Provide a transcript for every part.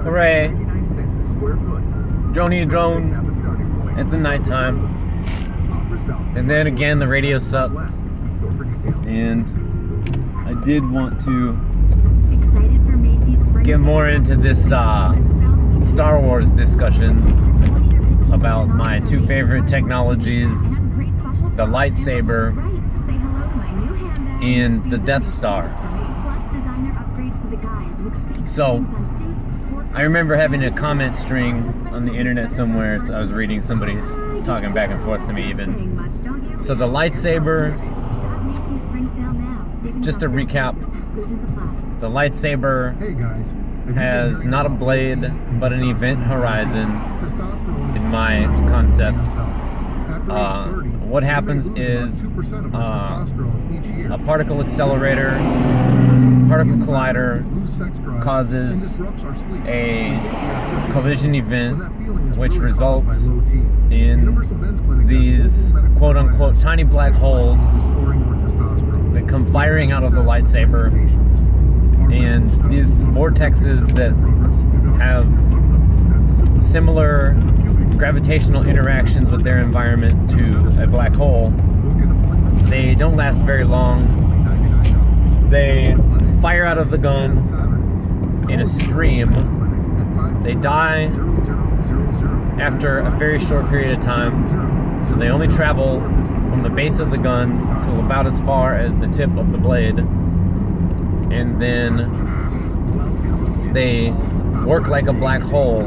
Hooray! Droney drone at the nighttime. And then again, the radio sucks. And I did want to get more into this Star Wars discussion about my two favorite technologies, the lightsaber and the Death Star. So, I remember having a comment string on the internet somewhere, so I was reading somebody's talking back and forth to me even. So the lightsaber, just to recap, the lightsaber has not a blade, but an event horizon in my concept. What happens is a particle accelerator, particle collider causes a collision event which results in these quote-unquote tiny black holes that come firing out of the lightsaber, and these vortexes that have similar gravitational interactions with their environment to a black hole, they don't last very long. They fire out of the gun in a stream. They die after a very short period of time, so they only travel from the base of the gun to about as far as the tip of the blade, and then they work like a black hole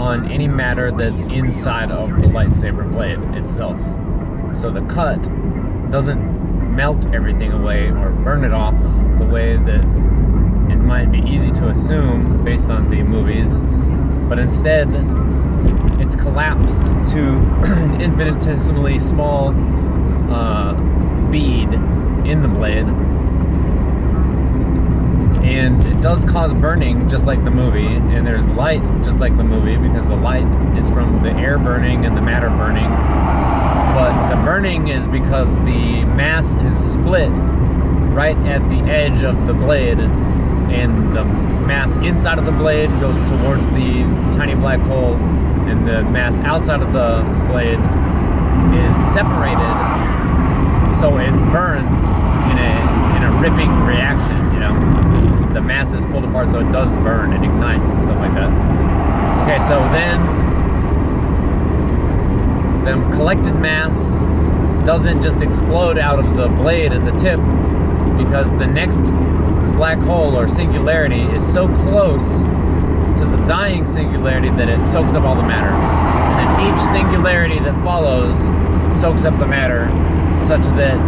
on any matter that's inside of the lightsaber blade itself. So the cut doesn't melt everything away or burn it off the way that it might be easy to assume based on the movies, but instead it's collapsed to an infinitesimally small bead in the blade, and it does cause burning just like the movie, and there's light just like the movie because the light is from the air burning and the matter burning, but the burning is because the mass is split right at the edge of the blade, and the mass inside of the blade goes towards the tiny black hole, and the mass outside of the blade is separated, so it burns in a ripping reaction, you know. The mass is pulled apart, so it does burn, it ignites and stuff like that. Okay, so then the collected mass doesn't just explode out of the blade at the tip, because the next black hole or singularity is so close to the dying singularity that it soaks up all the matter. And then each singularity that follows soaks up the matter, such that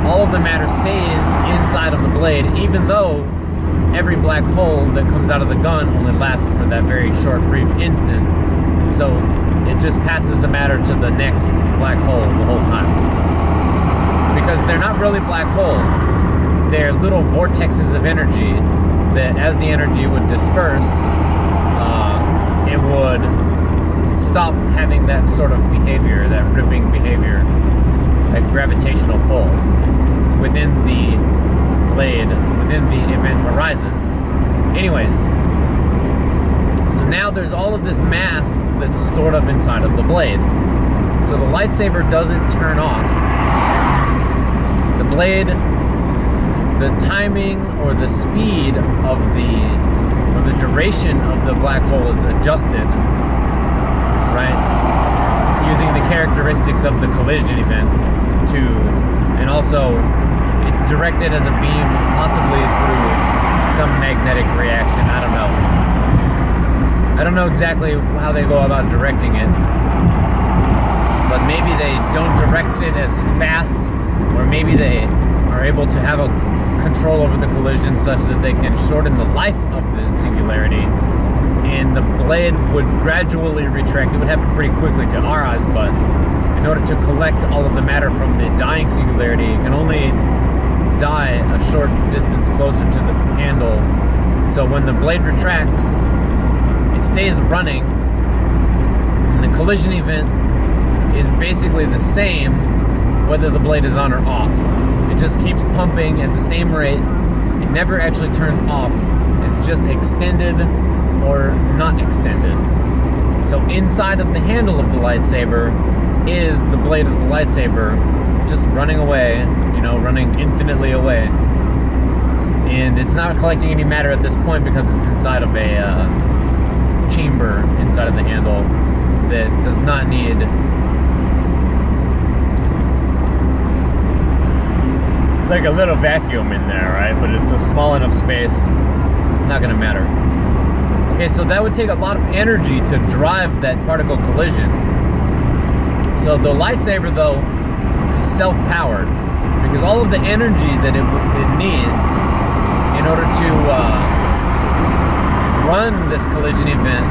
all of the matter stays inside of the blade, even though every black hole that comes out of the gun only lasts for that very short, brief instant. So it just passes the matter to the next black hole the whole time. Because they're not really black holes. They're little vortexes of energy that, as the energy would disperse, it would stop having that sort of behavior, that ripping behavior, that gravitational pull within the blade, within the event horizon. Anyways, so now there's all of this mass that's stored up inside of the blade. So the lightsaber doesn't turn off. The blade, the timing or the speed of the duration of the black hole is adjusted, right? Using the characteristics of the collision event and also it's directed as a beam, possibly through some magnetic reaction. I don't know exactly how they go about directing it, but maybe they don't direct it as fast, or maybe they are able to have a control over the collision such that they can shorten the life of the singularity, and the blade would gradually retract. It would happen pretty quickly to our eyes, but in order to collect all of the matter from the dying singularity, it can only die a short distance closer to the handle. So when the blade retracts, it stays running, and the collision event is basically the same whether the blade is on or off. It just keeps pumping at the same rate. It never actually turns off. It's just extended or not extended. So inside of the handle of the lightsaber is the blade of the lightsaber just running away, running infinitely away. And it's not collecting any matter at this point because it's inside of a chamber inside of the handle that does not need it's like a little vacuum in there, right? But it's a small enough space, it's not going to matter. Okay, so that would take a lot of energy to drive that particle collision. So the lightsaber, though, is self-powered because all of the energy that it needs in order to run this collision event,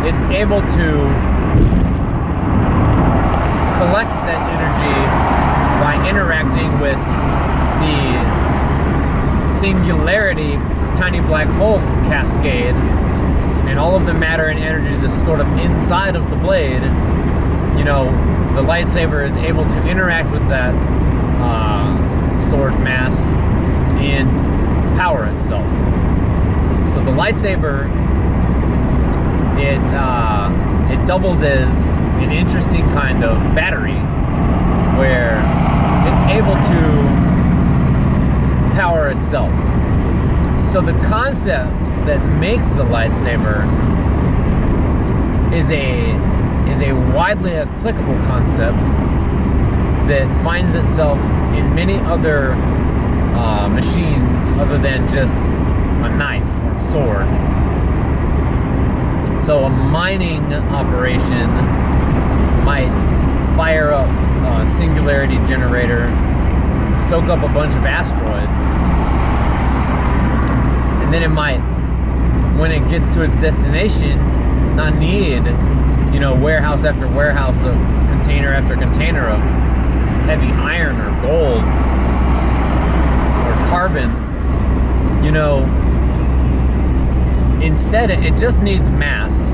it's able to collect that energy by interacting with the singularity tiny black hole cascade, and all of the matter and energy that's stored up inside of the blade. The lightsaber is able to interact with that stored mass and power itself. So the lightsaber, it doubles as an interesting kind of battery where it's able to power itself. So the concept that makes the lightsaber is a widely applicable concept that finds itself in many other machines other than just a knife or sword. So a mining operation might fire up a singularity generator, soak up a bunch of asteroids, and then it might, when it gets to its destination, not need, warehouse after warehouse of container after container of heavy iron or gold or carbon. Instead it just needs mass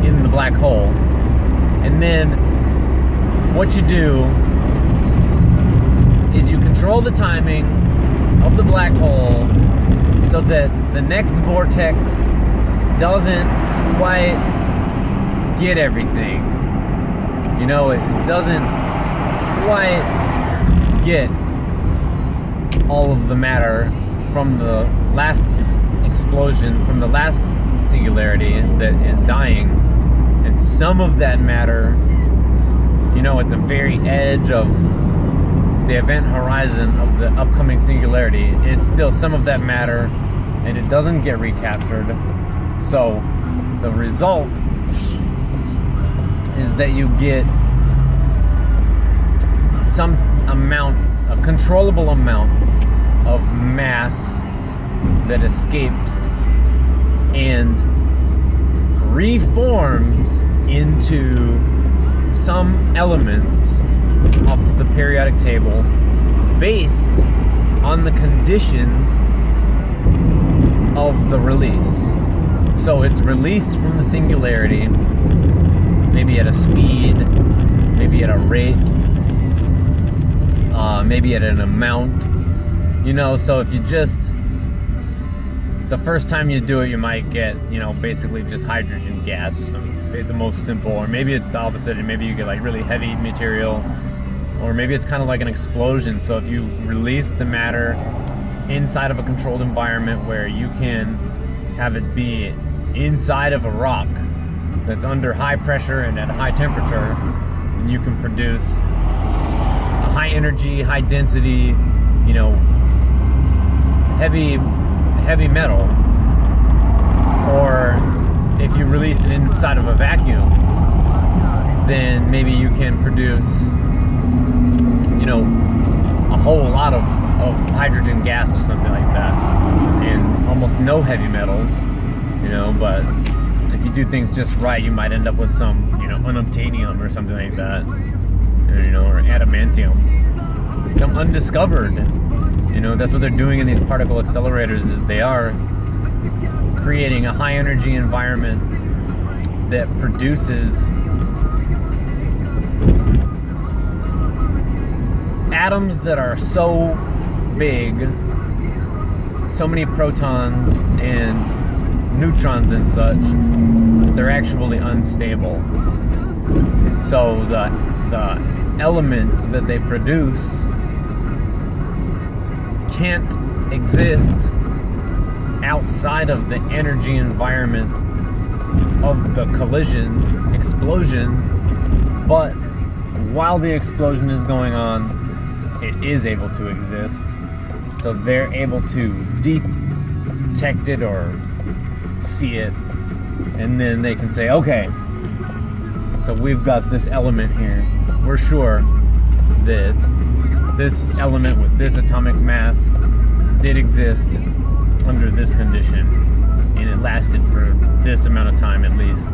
in the black hole. And then what you do is you control the timing of the black hole so that the next vortex doesn't quite get everything. It doesn't quite get all of the matter from the last explosion, from the last singularity that is dying. And some of that matter, at the very edge of the event horizon of the upcoming singularity is still some of that matter, and it doesn't get recaptured. So the result is that you get some amount, a controllable amount of mass that escapes and reforms into some elements of the periodic table based on the conditions of the release. So it's released from the singularity, maybe at a speed, maybe at a rate, maybe at an amount, so if you just, the first time you do it, you might get, basically just hydrogen gas or something, the most simple, or maybe it's the opposite, and maybe you get like really heavy material, or maybe it's kind of like an explosion. So if you release the matter inside of a controlled environment where you can have it be inside of a rock that's under high pressure and at a high temperature, then you can produce a high energy, high density, heavy metal. Or if you release it inside of a vacuum, then maybe you can produce, a whole lot of hydrogen gas or something like that, and almost no heavy metals, but if you do things just right, you might end up with some, unobtainium or something like that, or adamantium, some undiscovered, that's what they're doing in these particle accelerators, is they are creating a high energy environment that produces atoms that are so big so many protons and neutrons and such that they're actually unstable. So the element that they produce can't exist outside of the energy environment of the explosion, but while the explosion is going on, it is able to exist. So they're able to detect it or see it, and then they can say, okay, so we've got this element here. We're sure that this element with this atomic mass did exist under this condition, and it lasted for this amount of time at least,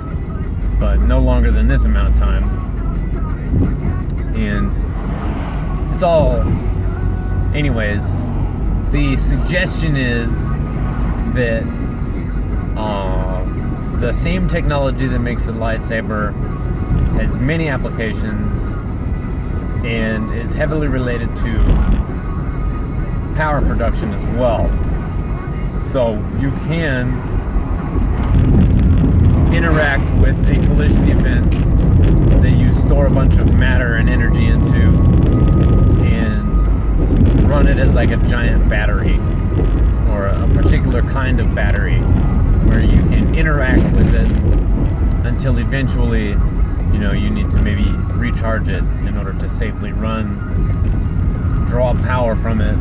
but no longer than this amount of time. And it's all, anyways, the suggestion is that the same technology that makes the lightsaber has many applications and is heavily related to power production as well. So you can interact with a collision event that you store a bunch of matter and energy into and run it as like a giant battery, or a particular kind of battery, where you can interact with it until eventually, you know, you need to maybe recharge it in order to safely draw power from it,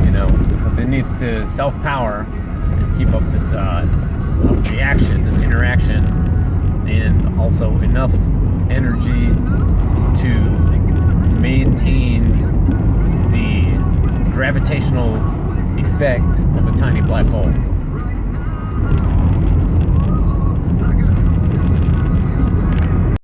you know, because it needs to self-power and keep up this reaction, this interaction, and also enough energy to maintain the gravitational effect of a tiny black hole.